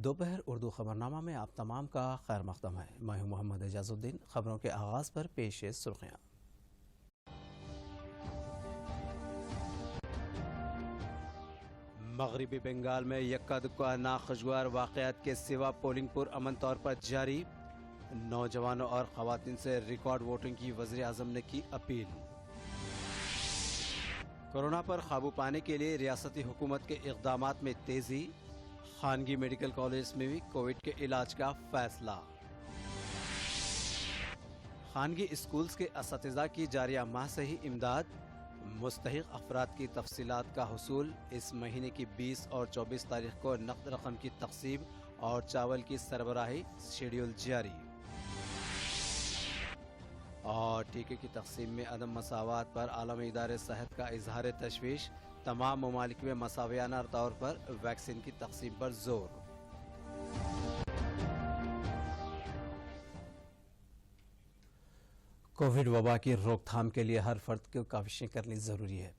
دوپہر اردو خبرنامہ میں آپ تمام کا خیر مقدم ہے۔ میں ہوں محمد اعجاز الدین۔ خبروں کے آغاز پر پیش ہے سرخیاں۔ مغربی بنگال میں یکا دکا ناخوشگوار واقعات کے سوا پولنگ پر امن طور پر جاری۔ نوجوانوں اور خواتین سے ریکارڈ ووٹنگ کی وزیر اعظم نے کی اپیل۔ کورونا پر قابو پانے کے لیے ریاستی حکومت کے اقدامات میں تیزی۔ خانگی میڈیکل کالج میں بھی کووڈ کے علاج کا فیصلہ۔ خانگی اسکولز کے اساتذہ کی جاریہ ماہ سے ہی امداد۔ مستحق افراد کی تفصیلات کا حصول۔ اس مہینے کی 20 اور 24 تاریخ کو نقد رقم کی تقسیم اور چاول کی سربراہی شیڈول جاری۔ اور ٹیکے کی تقسیم میں عدم مساوات پر عالمی ادارے صحت کا اظہار تشویش۔ تمام ممالک میں مساویانہ طور پر ویکسین کی تقسیم پر زور۔ کووڈ وبا کی روک تھام کے لیے ہر فرد کو کوششیں کرنی ضروری ہے۔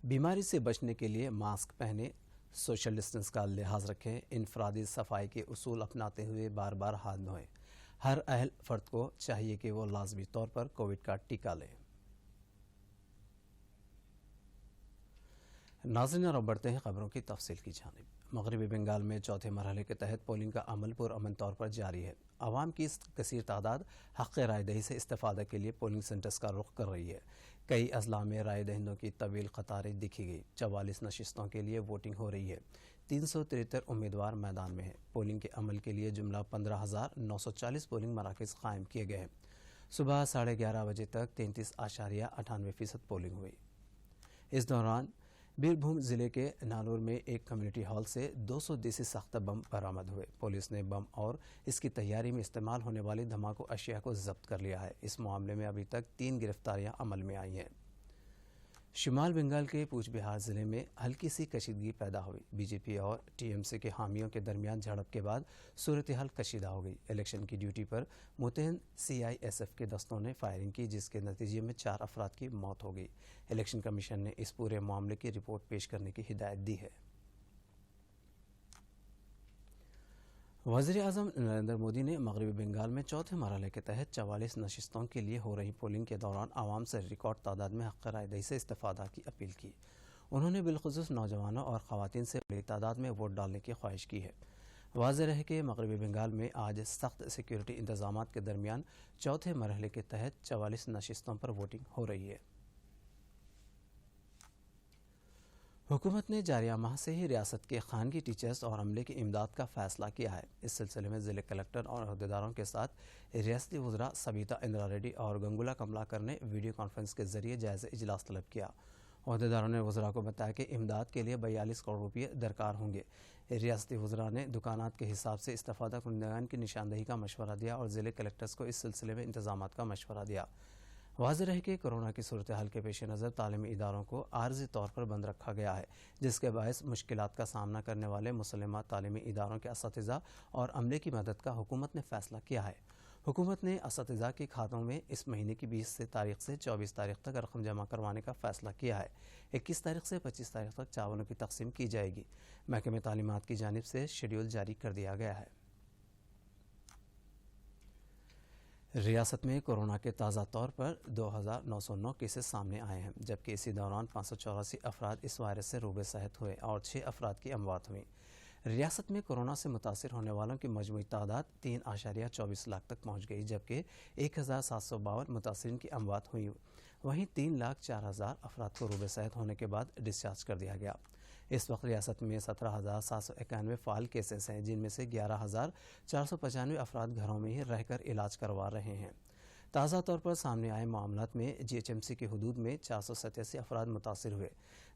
بیماری سے بچنے کے لیے ماسک پہنیں، سوشل ڈسٹنس کا لحاظ رکھیں، انفرادی صفائی کے اصول اپناتے ہوئے بار بار ہاتھ دھوئیں۔ ہر اہل فرد کو چاہیے کہ وہ لازمی طور پر کووڈ کا ٹیکہ لیں۔ ناظرین، اب بڑھتے ہیں خبروں کی تفصیل کی جانب۔ مغربی بنگال میں چوتھے مرحلے کے تحت پولنگ کا عمل پرامن طور پر جاری ہے۔ عوام کی کثیر تعداد حق رائے دہی سے استفادہ کے لیے پولنگ سینٹرز کا رخ کر رہی ہے۔ کئی اضلاع میں رائے دہندوں کی طویل قطاریں دیکھی گئی۔ 44 نشستوں کے لیے ووٹنگ ہو رہی ہے۔ 373 امیدوار میدان میں ہیں۔ پولنگ کے عمل کے لیے جملہ 15,940 پولنگ مراکز قائم کیے گئے ہیں۔ صبح 11:30 بجے تک 33.98% پولنگ ہوئی۔ اس دوران بیربھوم ضلع کے نالور میں ایک کمیونٹی ہال سے 200 دیسی ساختہ بم برآمد ہوئے۔ پولیس نے بم اور اس کی تیاری میں استعمال ہونے والی دھماکوں اشیاء کو ضبط کر لیا ہے۔ اس معاملے میں ابھی تک 3 گرفتاریاں عمل میں آئی ہیں۔ شمال بنگال کے کوچ بہار ضلع میں ہلکی سی کشیدگی پیدا ہوئی۔ بی جے پی اور ٹی ایم سی کے حامیوں کے درمیان جھڑپ کے بعد صورتحال کشیدہ ہو گئی۔ الیکشن کی ڈیوٹی پر متعین CISF کے دستوں نے فائرنگ کی، جس کے نتیجے میں 4 افراد کی موت ہو گئی۔ الیکشن کمیشن نے اس پورے معاملے کی رپورٹ پیش کرنے کی ہدایت دی ہے۔ وزیر اعظم نریندر مودی نے مغربی بنگال میں چوتھے مرحلے کے تحت 44 نشستوں کے لیے ہو رہی پولنگ کے دوران عوام سے ریکارڈ تعداد میں حق رائے دہی سے استفادہ کی اپیل کی۔ انہوں نے بالخصوص نوجوانوں اور خواتین سے بڑی تعداد میں ووٹ ڈالنے کی خواہش کی ہے۔ واضح ہے کہ مغربی بنگال میں آج سخت سیکیورٹی انتظامات کے درمیان چوتھے مرحلے کے تحت 44 نشستوں پر ووٹنگ ہو رہی ہے۔ حکومت نے جاریہ ماہ سے ہی ریاست کے خانگی ٹیچرز اور عملے کی امداد کا فیصلہ کیا ہے۔ اس سلسلے میں ضلع کلکٹر اور عہدیداروں کے ساتھ ریاستی وزراء سبیتا اندرا ریڈی اور گنگولا کملاکر نے ویڈیو کانفرنس کے ذریعے جائزہ اجلاس طلب کیا۔ عہدیداروں نے وزراء کو بتایا کہ امداد کے لیے 42 کروڑ روپے درکار ہوں گے۔ ریاستی وزراء نے دکانات کے حساب سے استفادہ کنندگان کی نشاندہی کا مشورہ دیا اور ضلع کلکٹرز کو اس سلسلے میں انتظامات کا مشورہ دیا۔ واضح ہے کہ کورونا کی صورتحال کے پیش نظر تعلیمی اداروں کو عارضی طور پر بند رکھا گیا ہے، جس کے باعث مشکلات کا سامنا کرنے والے مسلمہ تعلیمی اداروں کے اساتذہ اور عملے کی مدد کا حکومت نے فیصلہ کیا ہے۔ حکومت نے اساتذہ کے کھاتوں میں اس مہینے کی 20 تاریخ سے 24 تاریخ تک رقم جمع کروانے کا فیصلہ کیا ہے۔ 21 تاریخ سے 25 تاریخ تک چاولوں کی تقسیم کی جائے گی۔ محکمہ تعلیمات کی جانب سے شیڈول جاری کر دیا گیا ہے۔ ریاست میں کورونا کے تازہ طور پر 2,909 کیسز سامنے آئے ہیں، جبکہ اسی دوران 584 افراد اس وائرس سے روبے صحت ہوئے اور 6 افراد کی اموات ہوئیں۔ ریاست میں کورونا سے متاثر ہونے والوں کی مجموعی تعداد 3.24 لاکھ تک پہنچ گئی، جبکہ 1,752 متاثرین کی اموات ہوئی۔ وہیں 3,04,000 افراد کو روبے صحت ہونے کے بعد ڈسچارج کر دیا گیا۔ اس وقت ریاست میں 17,791 فعال کیسز ہیں، جن میں سے 11,495 افراد گھروں میں ہی رہ کر علاج کروا رہے ہیں۔ تازہ طور پر سامنے آئے معاملات میں GHMC کی حدود میں 487 افراد متاثر ہوئے۔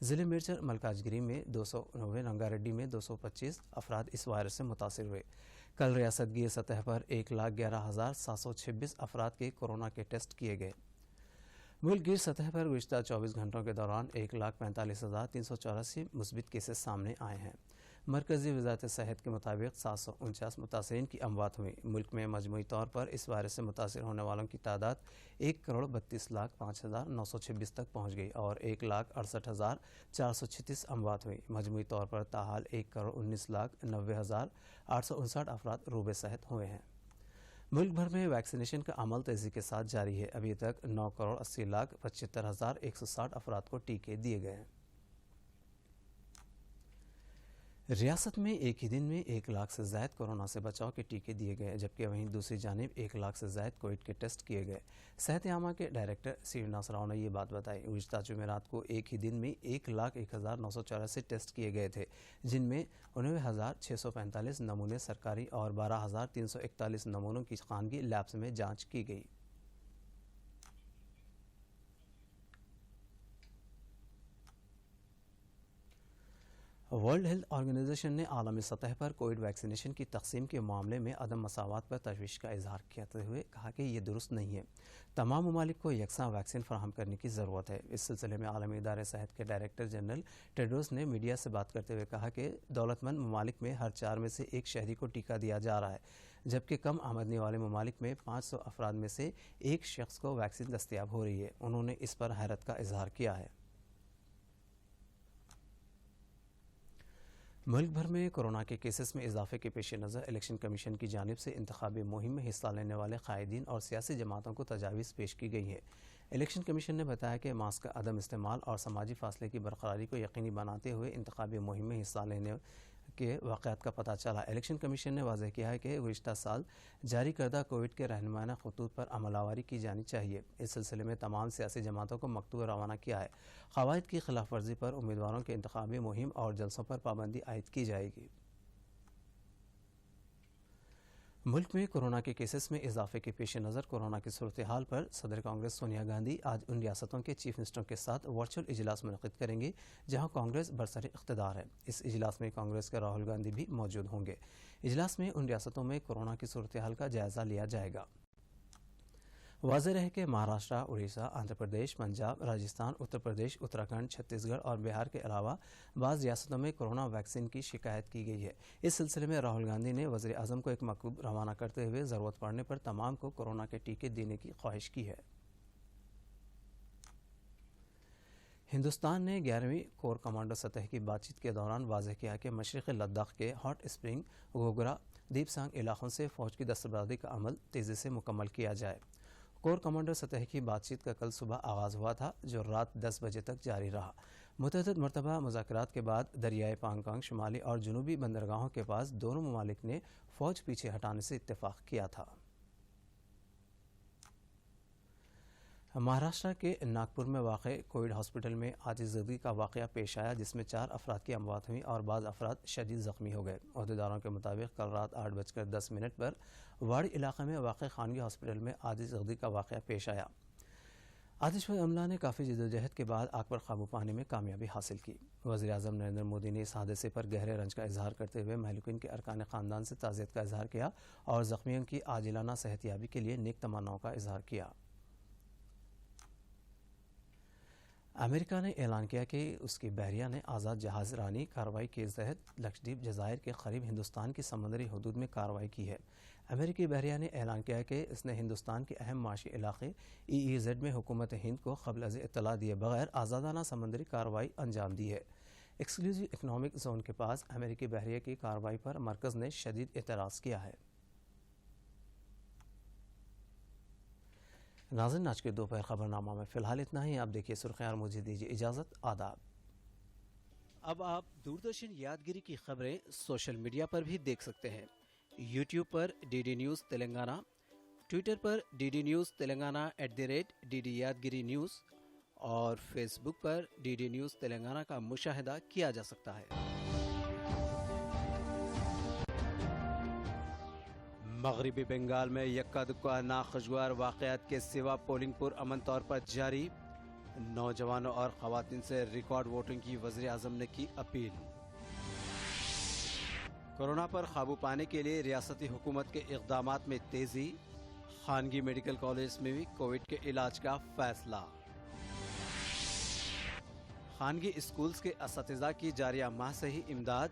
ضلع میرچر ملکاج گری میں 290، رنگا ریڈی میں 225 افراد اس وائرس سے متاثر ہوئے۔ کل ریاست گیر سطح پر 1,11,726 افراد کے کورونا کے ٹیسٹ کیے گئے۔ ملک گیر سطح پر گزشتہ 24 گھنٹوں کے دوران 1,45,384 مثبت کیسز سامنے آئے ہیں۔ مرکزی وزارت صحت کے مطابق 749 متاثرین کی اموات ہوئی۔ ملک میں مجموعی طور پر اس وائرس سے متاثر ہونے والوں کی تعداد 1,32,05,926 تک پہنچ گئی اور 1,68,436 اموات ہوئی۔ مجموعی طور پر تاحال 1,19,90,859 افراد روبے صحت ہوئے ہیں۔ ملک بھر میں ویکسینیشن کا عمل تیزی کے ساتھ جاری ہے۔ ابھی تک 9,80,75,160 افراد کو ٹیکے دیے گئے ہیں۔ ریاست میں ایک ہی دن میں 1 لاکھ سے زائد کورونا سے بچاؤ کے ٹیکے دیے گئے، جبکہ وہیں دوسری جانب 1 لاکھ سے زائد کووڈ کے ٹیسٹ کیے گئے۔ صحت عامہ کے ڈائریکٹر سریناس راؤ نے یہ بات بتائی۔ گزشتہ جمعرات کو ایک ہی دن میں 1,01,984 ٹیسٹ کیے گئے تھے، جن میں 99,645 نمونے سرکاری اور 12,341 نمونوں کی خانگی لیبس میں جانچ کی گئی۔ ورلڈ ہیلتھ آرگنائزیشن نے عالمی سطح پر کووڈ ویکسینیشن کی تقسیم کے معاملے میں عدم مساوات پر تشویش کا اظہار کرتے ہوئے کہا کہ یہ درست نہیں ہے۔ تمام ممالک کو یکساں ویکسین فراہم کرنے کی ضرورت ہے۔ اس سلسلے میں عالمی ادارے صحت کے ڈائریکٹر جنرل ٹیڈروس نے میڈیا سے بات کرتے ہوئے کہا کہ دولت مند ممالک میں ہر 4 میں سے 1 شہری کو ٹیکہ دیا جا رہا ہے، جبکہ کم آمدنی والے ممالک میں 500 افراد میں سے 1 شخص کو ویکسین دستیاب ہو رہی ہے۔ انہوں نے اس پر حیرت کا اظہار کیا ہے۔ ملک بھر میں کورونا کے کیسز میں اضافے کے پیش نظر الیکشن کمیشن کی جانب سے انتخابی مہم میں حصہ لینے والے قائدین اور سیاسی جماعتوں کو تجاویز پیش کی گئی ہیں۔ الیکشن کمیشن نے بتایا کہ ماسک کا عدم استعمال اور سماجی فاصلے کی برقراری کو یقینی بناتے ہوئے انتخابی مہم میں حصہ لینے کے واقعات کا پتہ چلا۔ الیکشن کمیشن نے واضح کیا ہے کہ گزشتہ سال جاری کردہ کووڈ کے رہنمانہ خطوط پر عمل آوری کی جانی چاہیے۔ اس سلسلے میں تمام سیاسی جماعتوں کو مکتوب روانہ کیا ہے۔ قواعد کی خلاف ورزی پر امیدواروں کے انتخابی مہم اور جلسوں پر پابندی عائد کی جائے گی۔ ملک میں کورونا کے کیسز میں اضافے کے پیش نظر کورونا کی صورتحال پر صدر کانگریس سونیا گاندھی آج ان ریاستوں کے چیف منسٹروں کے ساتھ ورچوئل اجلاس منعقد کریں گے جہاں کانگریس برسر اقتدار ہے۔ اس اجلاس میں کانگریس کے راہل گاندھی بھی موجود ہوں گے۔ اجلاس میں ان ریاستوں میں کورونا کی صورتحال کا جائزہ لیا جائے گا۔ واضح رہے کہ مہاراشٹر، اڑیسہ، آندھرا پردیش، پنجاب، راجستھان، اتر پردیش، اتراکھنڈ، چھتیس گڑھ اور بہار کے علاوہ بعض ریاستوں میں کورونا ویکسین کی شکایت کی گئی ہے۔ اس سلسلے میں راہل گاندھی نے وزیر اعظم کو ایک مکتوب روانہ کرتے ہوئے ضرورت پڑنے پر تمام کو کورونا کے ٹیکے دینے کی خواہش کی ہے۔ ہندوستان نے 11ویں کور کمانڈر سطح کی بات چیت کے دوران واضح کیا کہ مشرقی لداخ کے ہاٹ اسپرنگ، گوگرا، دیپ سانگ علاقوں سے فوج کی دستبرداری کا عمل تیزی سے مکمل کیا جائے۔ کور کمانڈر سطح کی بات چیت کا کل صبح آغاز ہوا تھا، جو رات 10 بجے تک جاری رہا۔ متعدد مرتبہ مذاکرات کے بعد دریائے پانگانگ شمالی اور جنوبی بندرگاہوں کے پاس دونوں ممالک نے فوج پیچھے ہٹانے سے اتفاق کیا تھا۔ مہاراشٹر کے ناگپور میں واقع کووڈ ہاسپٹل میں آتش زدگی کا واقعہ پیش آیا، جس میں 4 افراد کی اموات ہوئی اور بعض افراد شدید زخمی ہو گئے۔ عہدیداروں کے مطابق کل رات 8:10 پر واڑی علاقے میں واقع خانگی ہاسپٹل میں آتش زدگی کا واقعہ پیش آیا۔ آتش فشاں عملہ نے کافی جدوجہد کے بعد آگ پر قابو پانے میں کامیابی حاصل کی۔ وزیر اعظم نریندر مودی نے اس حادثے پر گہرے رنج کا اظہار کرتے ہوئے مہلوکین کے ارکان خاندان سے تعزیت کا اظہار کیا اور زخمیوں کی عاجلانہ صحت یابی کے لیے نیک تمناؤں کا اظہار کیا۔ امریکہ نے اعلان کیا کہ اس کی بحریہ نے آزاد جہاز رانی کارروائی کے تحت لکشدیپ جزائر کے قریب ہندوستان کی سمندری حدود میں کارروائی کی ہے۔ امریکی بحریہ نے اعلان کیا کہ اس نے ہندوستان کے اہم معاشی علاقے EEZ میں حکومت ہند کو قبل از اطلاع دیے بغیر آزادانہ سمندری کارروائی انجام دی ہے۔ ایکسکلوزیو اکنامک زون کے پاس امریکی بحریہ کی کارروائی پر مرکز نے شدید اعتراض کیا ہے۔ ناظرین، آج کے دوپہر خبرنامہ میں فی الحال اتنا ہی۔ آپ دیکھیے سرخیاں، مجھے دیجیے اجازت۔ آداب۔ اب آپ دوردرشن یادگیری کی خبریں سوشل میڈیا پر بھی دیکھ سکتے ہیں۔ یوٹیوب پر DD نیوز تلنگانہ، ٹویٹر پر DD news Telangana @DD Yadagiri news اور فیس بک پر DD نیوز تلنگانہ کا مشاہدہ کیا جا سکتا ہے۔ مغربی بنگال میں یکا دکا ناخوشگوار واقعات کے سوا پولنگ پر امن طور پر جاری۔ نوجوانوں اور خواتین سے ریکارڈ ووٹنگ کی وزیر اعظم نے کی اپیل۔ کورونا پر قابو پانے کے لیے ریاستی حکومت کے اقدامات میں تیزی۔ خانگی میڈیکل کالج میں بھی کووڈ کے علاج کا فیصلہ۔ خانگی اسکولز کے اساتذہ کی جاریہ ماہ سے ہی امداد۔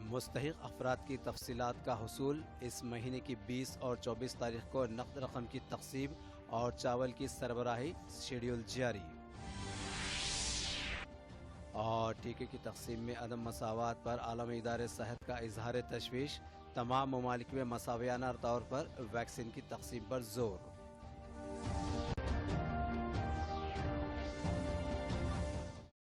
مستحق افراد کی تفصیلات کا حصول، اس مہینے کی 20 اور 24 تاریخ کو نقد رقم کی تقسیم اور چاول کی سربراہی، شیڈول جاری۔ اور ٹیکے کی تقسیم میں عدم مساوات پر عالمی ادارے صحت کا اظہار تشویش، تمام ممالک میں مساویانہ طور پر ویکسین کی تقسیم پر زور۔